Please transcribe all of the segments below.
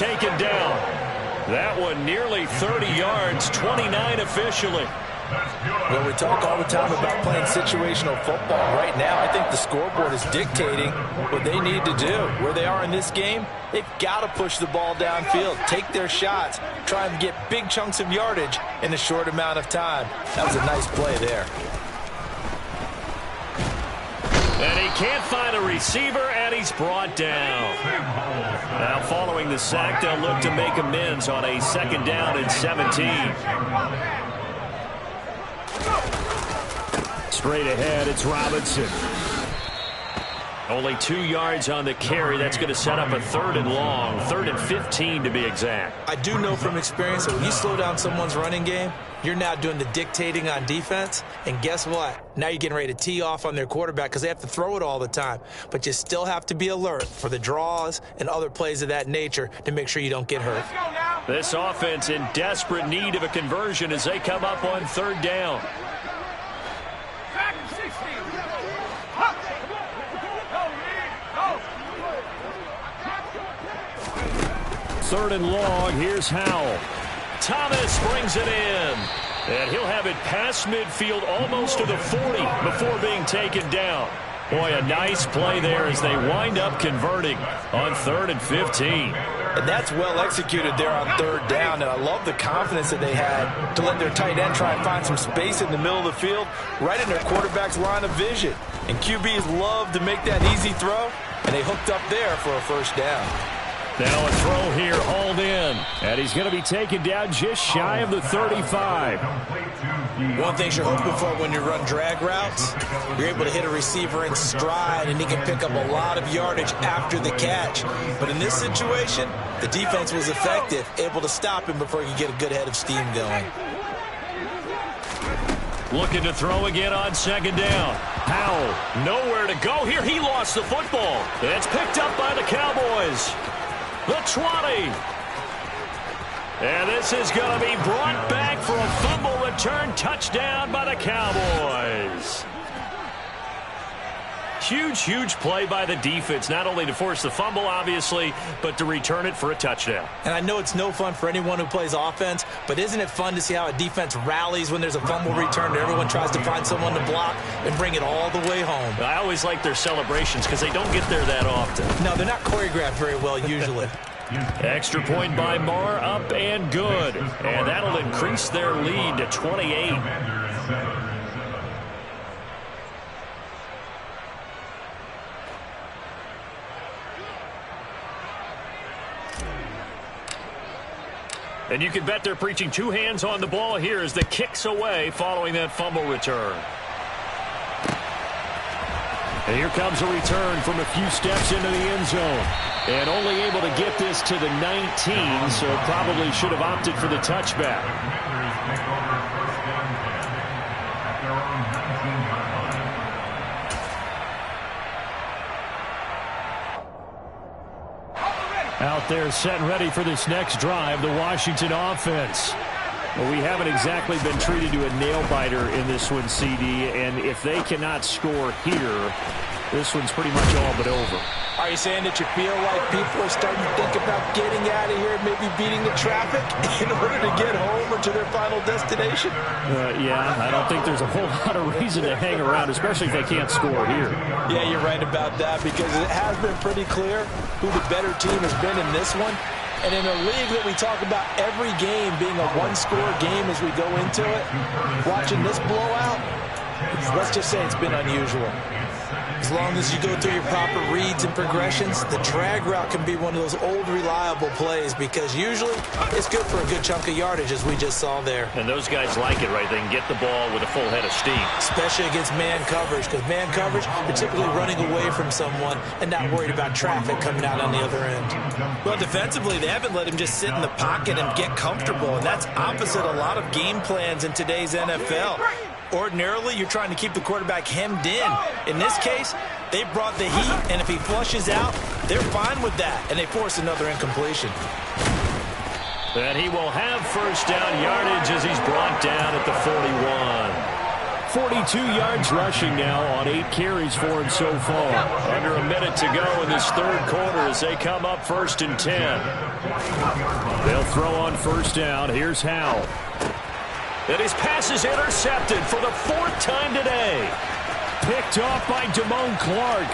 Taken down. That one nearly 30 yards, 29 officially. Well, we talk all the time about playing situational football. Right now, I think the scoreboard is dictating what they need to do. Where they are in this game, they've got to push the ball downfield, take their shots, try and get big chunks of yardage in a short amount of time. That was a nice play there. And he can't find a receiver, and he's brought down. Now, following the sack, they'll look to make amends on a 2nd down and 17. Straight ahead, it's Robinson. Only 2 yards on the carry. That's going to set up a 3rd and long, 3rd and 15 to be exact. I do know from experience that when you slow down someone's running game, you're now doing the dictating on defense. And guess what? Now you're getting ready to tee off on their quarterback because they have to throw it all the time. But you still have to be alert for the draws and other plays of that nature to make sure you don't get hurt. This offense in desperate need of a conversion as they come up on 3rd down. 3rd and long, here's Howell. Thomas brings it in. And he'll have it past midfield almost to the 40 before being taken down. Boy, a nice play there as they wind up converting on 3rd and 15. And that's well executed there on 3rd down. And I love the confidence that they had to let their tight end try and find some space in the middle of the field, right in their quarterback's line of vision. And QBs love to make that easy throw, and they hooked up there for a 1st down. Now a throw here, hauled in. And he's going to be taken down just shy of the 35. One thing you're hoping for when you run drag routes, you're able to hit a receiver in stride, and he can pick up a lot of yardage after the catch. But in this situation, the defense was effective, able to stop him before he could get a good head of steam going. Looking to throw again on 2nd down. Howell, nowhere to go here. He lost the football. It's picked up by the Cowboys. The 20. And this is going to be brought back for a fumble return touchdown by the Cowboys. Huge play by the defense, not only to force the fumble, obviously, but to return it for a touchdown. And I know it's no fun for anyone who plays offense, but isn't it fun to see how a defense rallies when there's a fumble return and everyone tries to find someone to block and bring it all the way home? I always like their celebrations because they don't get there that often. No, they're not choreographed very well usually. Extra point by Marr, up and good. And that'll increase their lead to 28. And you can bet they're preaching 2 hands on the ball here as the kick's away following that fumble return. And here comes a return from a few steps into the end zone. And only able to get this to the 19, so probably should have opted for the touchback. Out there set and ready for this next drive, the Washington offense. Well, we haven't exactly been treated to a nail-biter in this one, CD, and if they cannot score here, this one's pretty much all but over. Are you saying that you feel like people are starting to think about getting out of here and maybe beating the traffic in order to get home or to their final destination? Yeah, I don't think there's a whole lot of reason to hang around, especially if they can't score here. Yeah, you're right about that because it has been pretty clear who the better team has been in this one. And in a league that we talk about every game being a one-score game as we go into it, watching this blowout, let's just say it's been unusual. As long as you go through your proper reads and progressions, the drag route can be one of those old reliable plays because usually it's good for a good chunk of yardage as we just saw there. And those guys like it, right? They can get the ball with a full head of steam. Especially against man coverage because man coverage, you're typically running away from someone and not worried about traffic coming out on the other end. Well, defensively, they haven't let him just sit in the pocket and get comfortable, and that's opposite a lot of game plans in today's NFL. Ordinarily, you're trying to keep the quarterback hemmed in. In this case, they brought the heat, and if he flushes out, they're fine with that, and they force another incompletion. And he will have 1st down yardage as he's brought down at the 41. 42 yards rushing now on 8 carries for him so far. Under a minute to go in this third quarter as they come up 1st and 10. They'll throw on first down. Here's Howell. And his pass is intercepted for the 4th time today. Picked off by Damone Clark.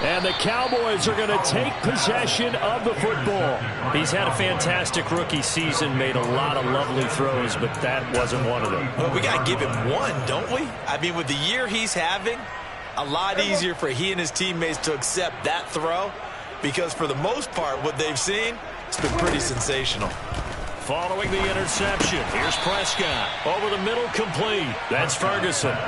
And the Cowboys are going to take possession of the football. He's had a fantastic rookie season, made a lot of lovely throws, but that wasn't one of them. Well, we got to give him one, don't we? I mean, with the year he's having, a lot easier for he and his teammates to accept that throw because for the most part, what they've seen, it's been pretty sensational. Following the interception, here's Prescott. Over the middle, complete. That's Ferguson.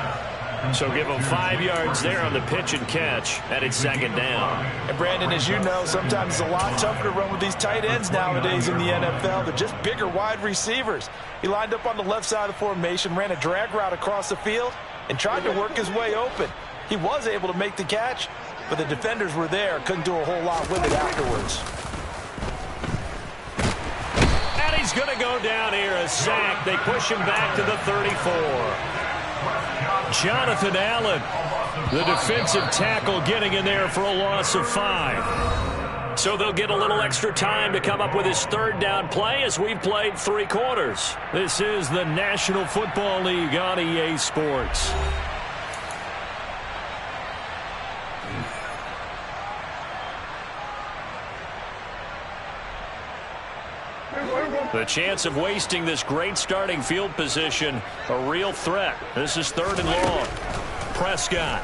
So give him 5 yards there on the pitch and catch, and it's 2nd down. And Brandon, as you know, sometimes it's a lot tougher to run with these tight ends nowadays in the NFL. They're just bigger wide receivers. He lined up on the left side of the formation, ran a drag route across the field, and tried to work his way open. He was able to make the catch, but the defenders were there, couldn't do a whole lot with it afterwards. And he's going to go down here, a sack. They push him back to the 34. Jonathan Allen, the defensive tackle, getting in there for a loss of 5. So they'll get a little extra time to come up with his 3rd down play as we've played 3 quarters. This is the National Football League on EA Sports. The chance of wasting this great starting field position, a real threat. This is 3rd and long. Prescott.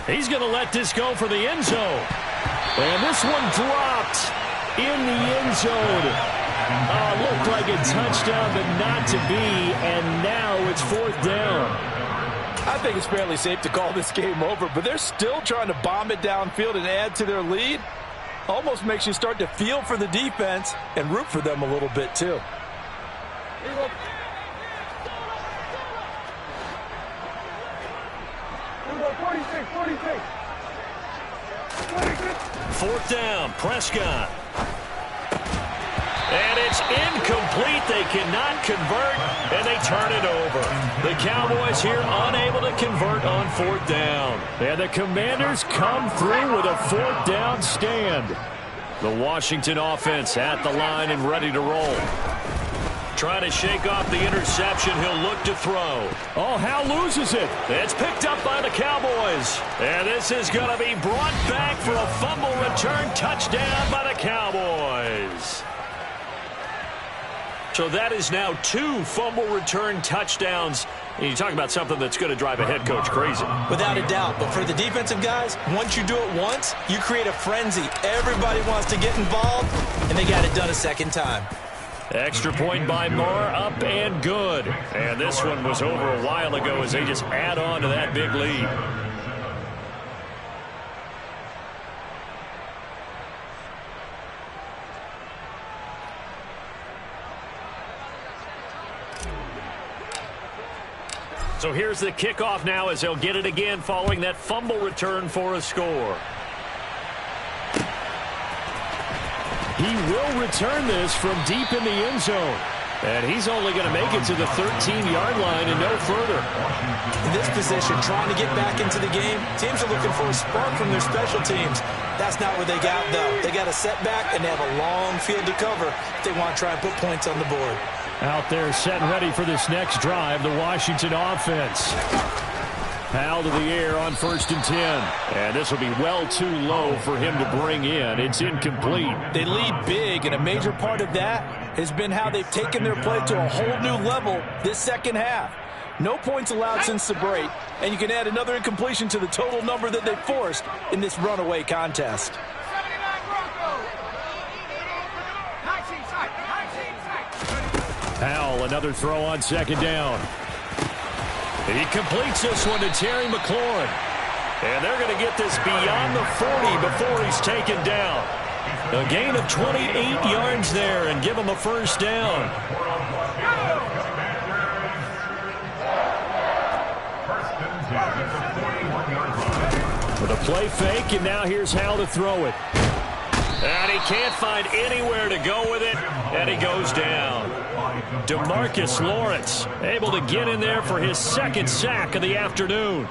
He's going to let this go for the end zone. And this one dropped in the end zone. Looked like a touchdown, but not to be. And now it's 4th down. I think it's fairly safe to call this game over, but they're still trying to bomb it downfield and add to their lead. Almost makes you start to feel for the defense and root for them a little bit, too. Fourth down, Prescott. And it's incomplete. They cannot convert, and they turn it over. The Cowboys here unable to convert on 4th down. And the Commanders come through with a 4th down stand. The Washington offense at the line and ready to roll. Trying to shake off the interception. He'll look to throw. Oh, Howell loses it. It's picked up by the Cowboys. And this is going to be brought back for a fumble return touchdown by the Cowboys. So that is now 2 fumble return touchdowns. And you talk about something that's going to drive a head coach crazy. Without a doubt. But for the defensive guys, once you do it once, you create a frenzy. Everybody wants to get involved, and they got it done a 2nd time. Extra point by Moore, up and good. And this one was over a while ago as they just add on to that big lead. So here's the kickoff now as they'll get it again following that fumble return for a score. He will return this from deep in the end zone. And he's only going to make it to the 13-yard line and no further. In this position, trying to get back into the game, teams are looking for a spark from their special teams. That's not what they got, though. They got a setback, and they have a long field to cover if they want to try and put points on the board. Out there set and ready for this next drive, the Washington offense. Howell to the air on 1st and 10. And this will be well too low for him to bring in. It's incomplete. They lead big, and a major part of that has been how they've taken their play to a whole new level this 2nd half. No points allowed since the break, and you can add another incompletion to the total number that they forced in this runaway contest. Howell, another throw on 2nd down. He completes this one to Terry McLaurin. And they're going to get this beyond the 40 before he's taken down. A gain of 28 yards there and give him a 1st down. With a play fake, and now here's Howell to throw it. And he can't find anywhere to go with it, and he goes down. DeMarcus Lawrence able to get in there for his second sack of the afternoon.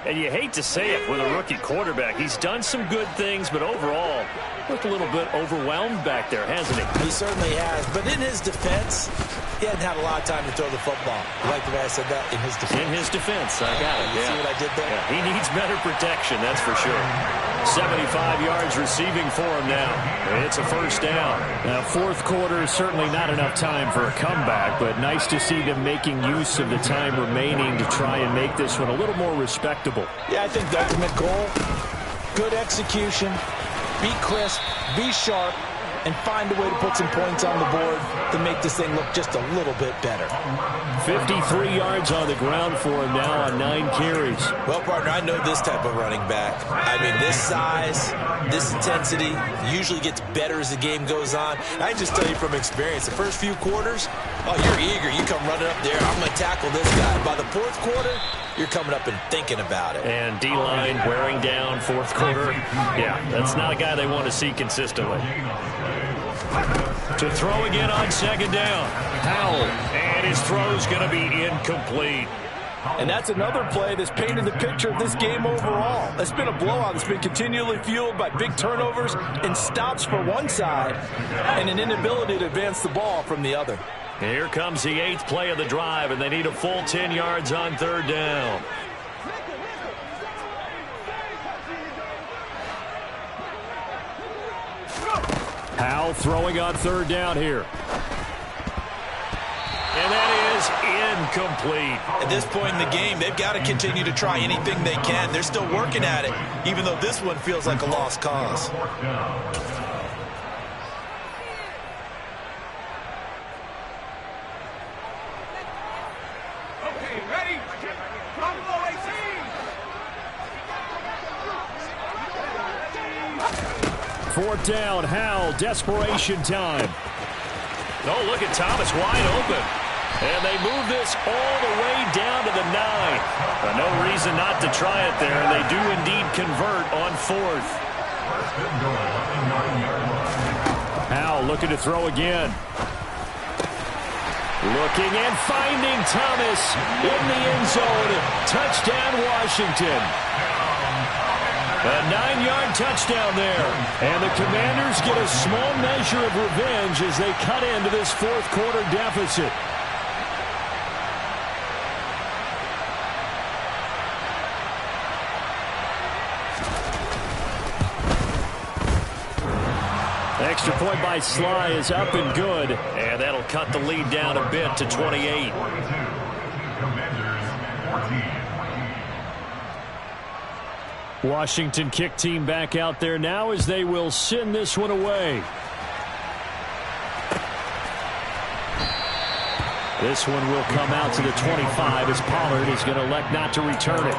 And you hate to say it with a rookie quarterback. He's done some good things, but overall, looked a little bit overwhelmed back there, hasn't he? He certainly has. But in his defense, he hadn't had a lot of time to throw the football. You like the way I said that? In his defense. In his defense. I got it. You see what I did there? Yeah, he needs better protection, that's for sure. 75 yards receiving for him now. It's a first down. Now, fourth quarter is certainly not enough time for a comeback, but nice to see them making use of the time remaining to try and make this one a little more respectable. Yeah, I think the ultimate goal, good execution, be crisp, be sharp, and find a way to put some points on the board to make this thing look just a little bit better. 53 yards on the ground for him now on 9 carries. Well, partner, I know this type of running back. I mean, this size, this intensity usually gets better as the game goes on. I can just tell you from experience, the first few quarters, oh, you're eager. You come running up there, I'm going to tackle this guy. By the fourth quarter, you're coming up and thinking about it. And D-line wearing down fourth quarter. Yeah, that's not a guy they want to see consistently. To throw again on second down. Howell. And his throw's going to be incomplete. And that's another play that's painted the picture of this game overall. It's been a blowout that's been continually fueled by big turnovers and stops for one side and an inability to advance the ball from the other. Here comes the 8th play of the drive, and they need a full 10 yards on third down. Howell throwing on third down here. And that is incomplete. At this point in the game, they've got to continue to try anything they can. They're still working at it, even though this one feels like a lost cause. Fourth down, Howell, desperation time. Oh, look at Thomas wide open. And they move this all the way down to the 9. No reason not to try it there, and they do indeed convert on fourth. Howell looking to throw again. Looking and finding Thomas in the end zone. Touchdown, Washington. A 9-yard touchdown there. And the Commanders get a small measure of revenge as they cut into this fourth quarter deficit. Extra point by Sly is up and good. And that'll cut the lead down a bit to 28. Washington kick team back out there now as they will send this one away. This one will come out to the 25 as Pollard is going to elect not to return it.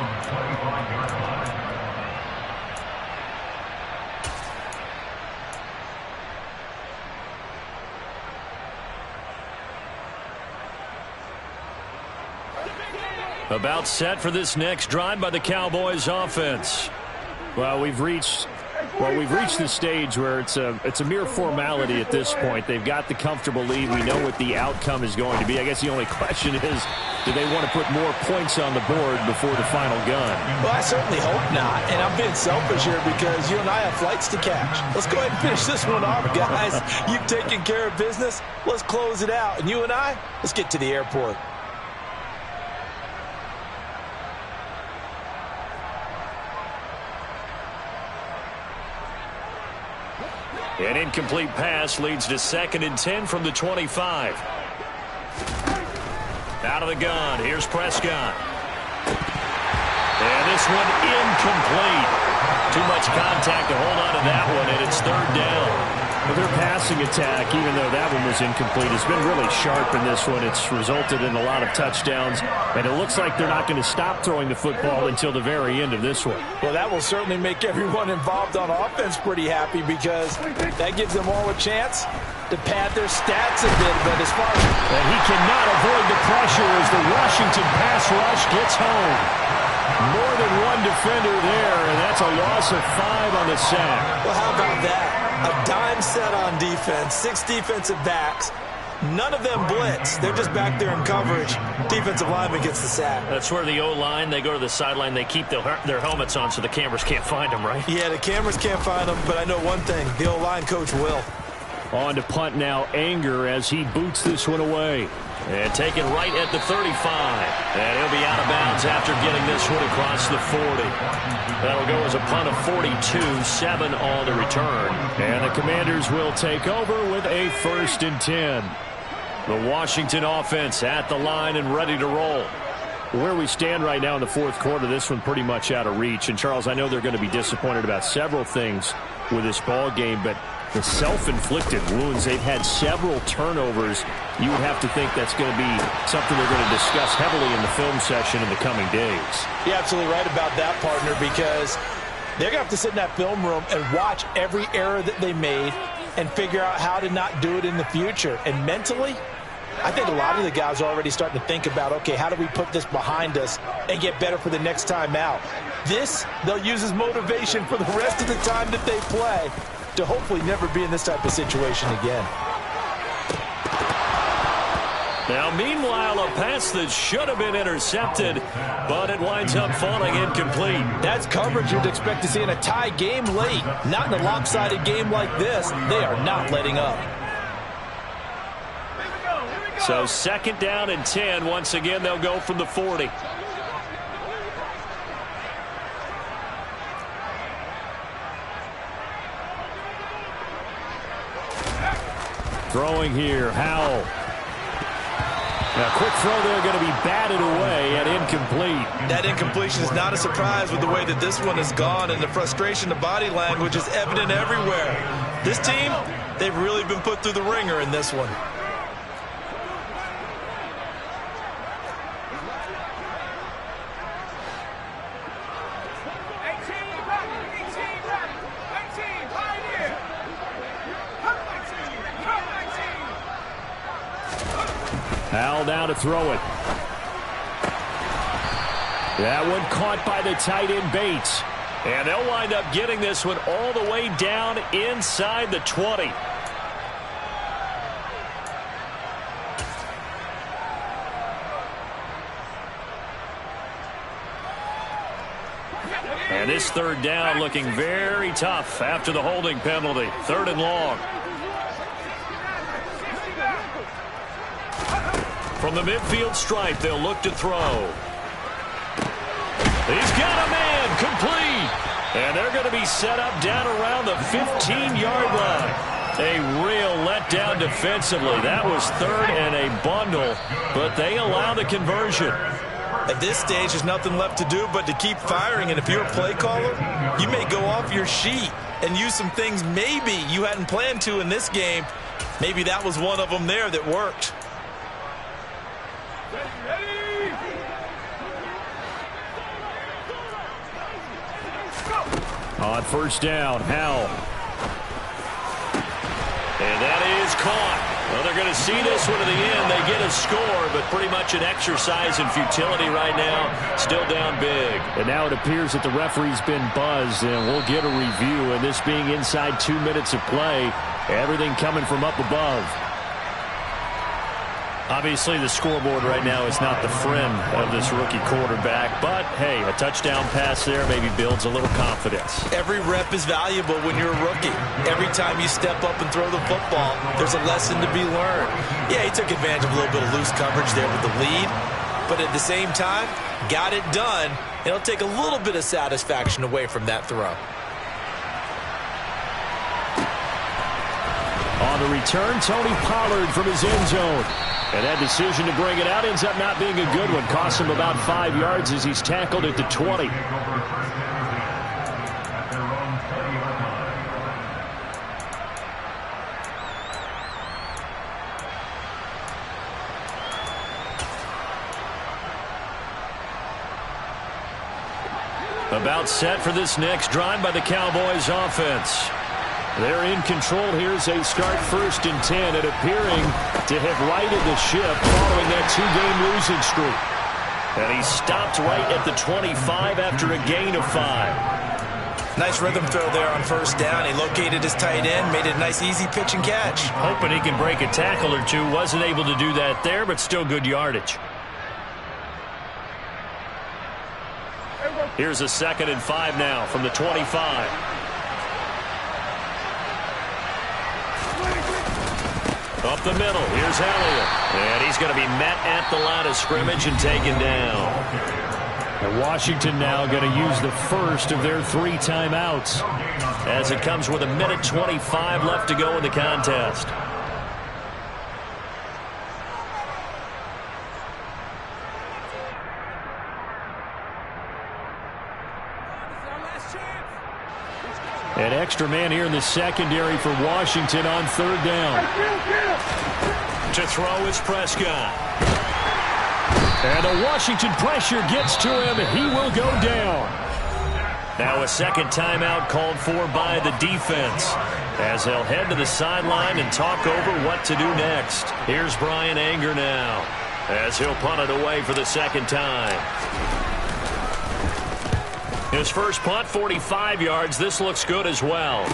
About set for this next drive by the Cowboys offense. Well, we've reached the stage where it's a mere formality at this point. They've got the comfortable lead. We know what the outcome is going to be. I guess the only question is, do they want to put more points on the board before the final gun? Well, I certainly hope not. And I'm being selfish here because you and I have flights to catch. Let's go ahead and finish this one off, guys. You've taken care of business. Let's close it out. And you and I, let's get to the airport. An incomplete pass leads to 2nd and 10 from the 25. Out of the gun. Here's Prescott. And this one incomplete. Too much contact to hold on to that one, and it's third down. Well, their passing attack, even though that one was incomplete, has been really sharp in this one. It's resulted in a lot of touchdowns, and it looks like they're not going to stop throwing the football until the very end of this one. Well, that will certainly make everyone involved on offense pretty happy because that gives them all a chance to pad their stats a bit. But as far as... And he cannot avoid the pressure as the Washington pass rush gets home. More than one defender there, and that's a loss of 5 on the sack. Well, how about that? A dime set on defense, 6 defensive backs. None of them blitz. They're just back there in coverage. Defensive lineman gets the sack. That's where the O-line, they go to the sideline, they keep their helmets on so the cameras can't find them, right? Yeah, the cameras can't find them, but I know one thing. The O-line coach will. On to punt now, Anger, as he boots this one away. And taken right at the 35. And he'll be out of bounds after getting this one across the 40. That'll go as a punt of 42, 7 on the return. And the Commanders will take over with a 1st and 10. The Washington offense at the line and ready to roll. Where we stand right now in the 4th quarter, this one pretty much out of reach. And, Charles, I know they're going to be disappointed about several things with this ball game, but the self-inflicted wounds, they've had several turnovers. You would have to think that's going to be something they're going to discuss heavily in the film session in the coming days. You're absolutely right about that, partner, because they're going to have to sit in that film room and watch every error that they made and figure out how to not do it in the future. And mentally, I think a lot of the guys are already starting to think about, okay, how do we put this behind us and get better for the next time out? This, they'll use as motivation for the rest of the time that they play to hopefully never be in this type of situation again. Now, meanwhile, a pass that should have been intercepted, but it winds up falling incomplete. That's coverage you'd expect to see in a tie game late. Not in a lopsided game like this. They are not letting up. So 2nd down and 10. Once again, they'll go from the 40. Throwing here, Howell. Now, quick throw there, going to be batted away and incomplete. That incompletion is not a surprise with the way that this one has gone, and the frustration, the body language is evident everywhere. This team, they've really been put through the ringer in this one. Howell now to throw it. That one caught by the tight end Bates. And they'll wind up getting this one all the way down inside the 20. And this 3rd down looking very tough after the holding penalty. 3rd and long. From the midfield stripe, they'll look to throw. He's got a man, complete. And they're going to be set up down around the 15-yard line. A real letdown defensively. That was 3rd and a bundle, but they allow the conversion. At this stage, there's nothing left to do but to keep firing. And if you're a play caller, you may go off your sheet and use some things maybe you hadn't planned to in this game. Maybe that was one of them there that worked. On 1st down, Howell. And that is caught. Well, they're going to see this one to the end. They get a score, but pretty much an exercise in futility right now. Still down big. And now it appears that the referee's been buzzed, and we'll get a review. And this being inside 2 minutes of play, everything coming from up above. Obviously, the scoreboard right now is not the friend of this rookie quarterback. But, hey, a touchdown pass there maybe builds a little confidence. Every rep is valuable when you're a rookie. Every time you step up and throw the football, there's a lesson to be learned. Yeah, he took advantage of a little bit of loose coverage there with the lead. But at the same time, got it done. It'll take a little bit of satisfaction away from that throw. On the return, Tony Pollard from his end zone. And that decision to bring it out ends up not being a good one. Costs him about 5 yards as he's tackled at the 20. About set for this next drive by the Cowboys offense. They're in control here as they start 1st and 10 and appearing to have righted the ship following that 2-game losing streak. And he stopped right at the 25 after a gain of 5. Nice rhythm throw there on first down. He located his tight end, made it a nice easy pitch and catch. Hoping he can break a tackle or two. Wasn't able to do that there, but still good yardage. Here's a 2nd and 5 now from the 25. Up the middle, here's Elliott. And he's going to be met at the line of scrimmage and taken down. And Washington now going to use the first of their 3 timeouts, as it comes with 1:25 left to go in the contest. An extra man here in the secondary for Washington on 3rd down. To throw is Prescott. And the Washington pressure gets to him. He will go down. Now a 2nd timeout called for by the defense, as they'll head to the sideline and talk over what to do next. Here's Brian Anger now, as he'll punt it away for the 2nd time. His first punt, 45 yards. This looks good as well.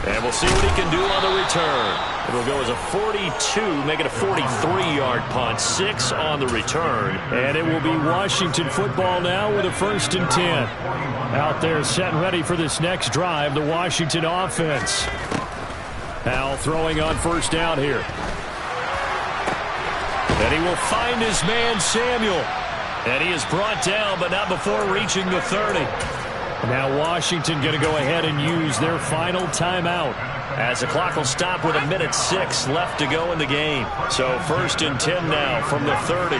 And we'll see what he can do on the return. It'll go as a 42, make it a 43-yard punt, 6 on the return. And it will be Washington football now with a 1st and 10. Out there set and ready for this next drive, the Washington offense. Now throwing on 1st down here. And he will find his man, Samuel. And he is brought down, but not before reaching the 30. Now Washington going to go ahead and use their final timeout, as the clock will stop with 1:06 left to go in the game. So 1st and 10 now from the 30.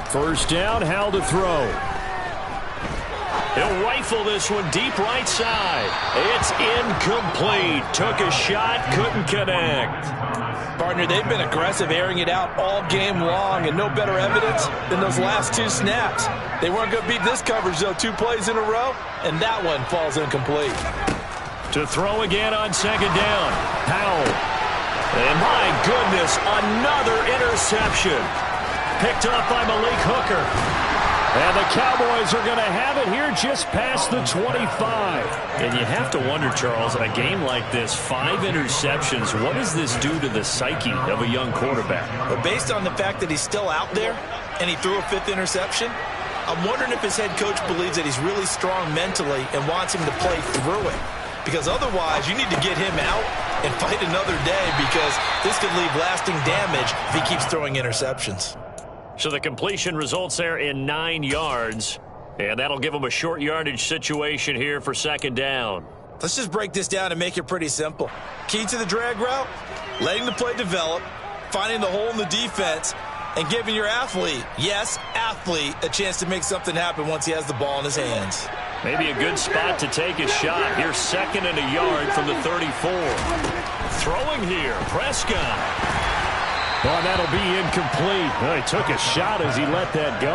1st down, Howell to throw. He'll rifle this one deep right side. It's incomplete. Took a shot, couldn't connect. Partner, they've been aggressive, airing it out all game long, and no better evidence than those last 2 snaps. They weren't going to beat this coverage, though, 2 plays in a row, and that one falls incomplete. To throw again on 2nd down. Howell. And my goodness, another interception. Picked up by Malik Hooker. And the Cowboys are going to have it here just past the 25. And you have to wonder, Charles, in a game like this, 5 interceptions, what does this do to the psyche of a young quarterback? But based on the fact that he's still out there and he threw a 5th interception, I'm wondering if his head coach believes that he's really strong mentally and wants him to play through it. Because otherwise, you need to get him out and fight another day, because this could leave lasting damage if he keeps throwing interceptions. So the completion results there in 9 yards, and that'll give them a short yardage situation here for 2nd down. Let's just break this down and make it pretty simple. Key to the drag route, letting the play develop, finding the hole in the defense, and giving your athlete, yes, athlete, a chance to make something happen once he has the ball in his hands. Maybe a good spot to take a shot. Here's 2nd and a yard from the 34. Throwing here, Prescott. Well, that'll be incomplete. Well, he took a shot as he let that go.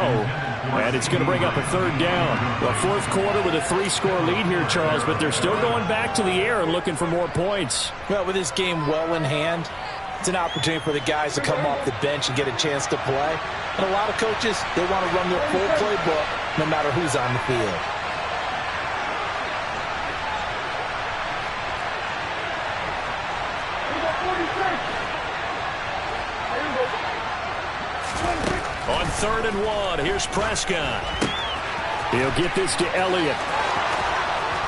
And it's going to bring up a 3rd down. Well, 4th quarter with a 3-score lead here, Charles, but they're still going back to the air and looking for more points. Well, with this game well in hand, it's an opportunity for the guys to come off the bench and get a chance to play. And a lot of coaches, they want to run their full playbook no matter who's on the field. On 3rd and 1, here's Prescott. He'll get this to Elliott.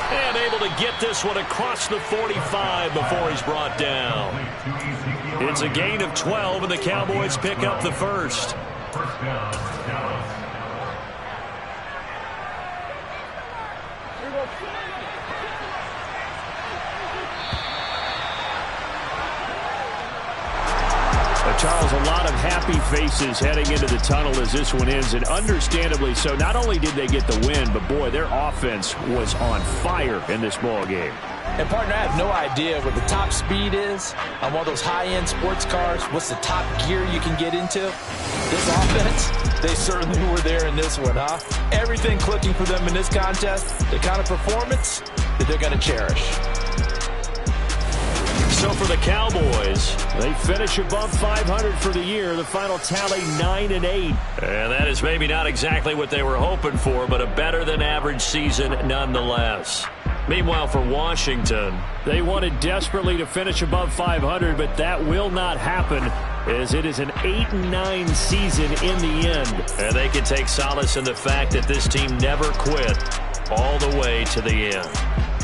And able to get this one across the 45 before he's brought down. It's a gain of 12, and the Cowboys pick up the 1st. Charles, a lot of happy faces heading into the tunnel as this one ends, and understandably so. Not only did they get the win, but boy, their offense was on fire in this ball game. And partner, I have no idea what the top speed is on one of those high-end sports cars. What's the top gear you can get into? This offense, they certainly were there in this one, huh? Everything clicking for them in this contest, the kind of performance that they're going to cherish. So for the Cowboys, they finish above 500 for the year. The final tally 9-8. And that is maybe not exactly what they were hoping for, but a better-than-average season nonetheless. Meanwhile, for Washington, they wanted desperately to finish above 500, but that will not happen as it is an 8-9 season in the end. And they can take solace in the fact that this team never quit all the way to the end.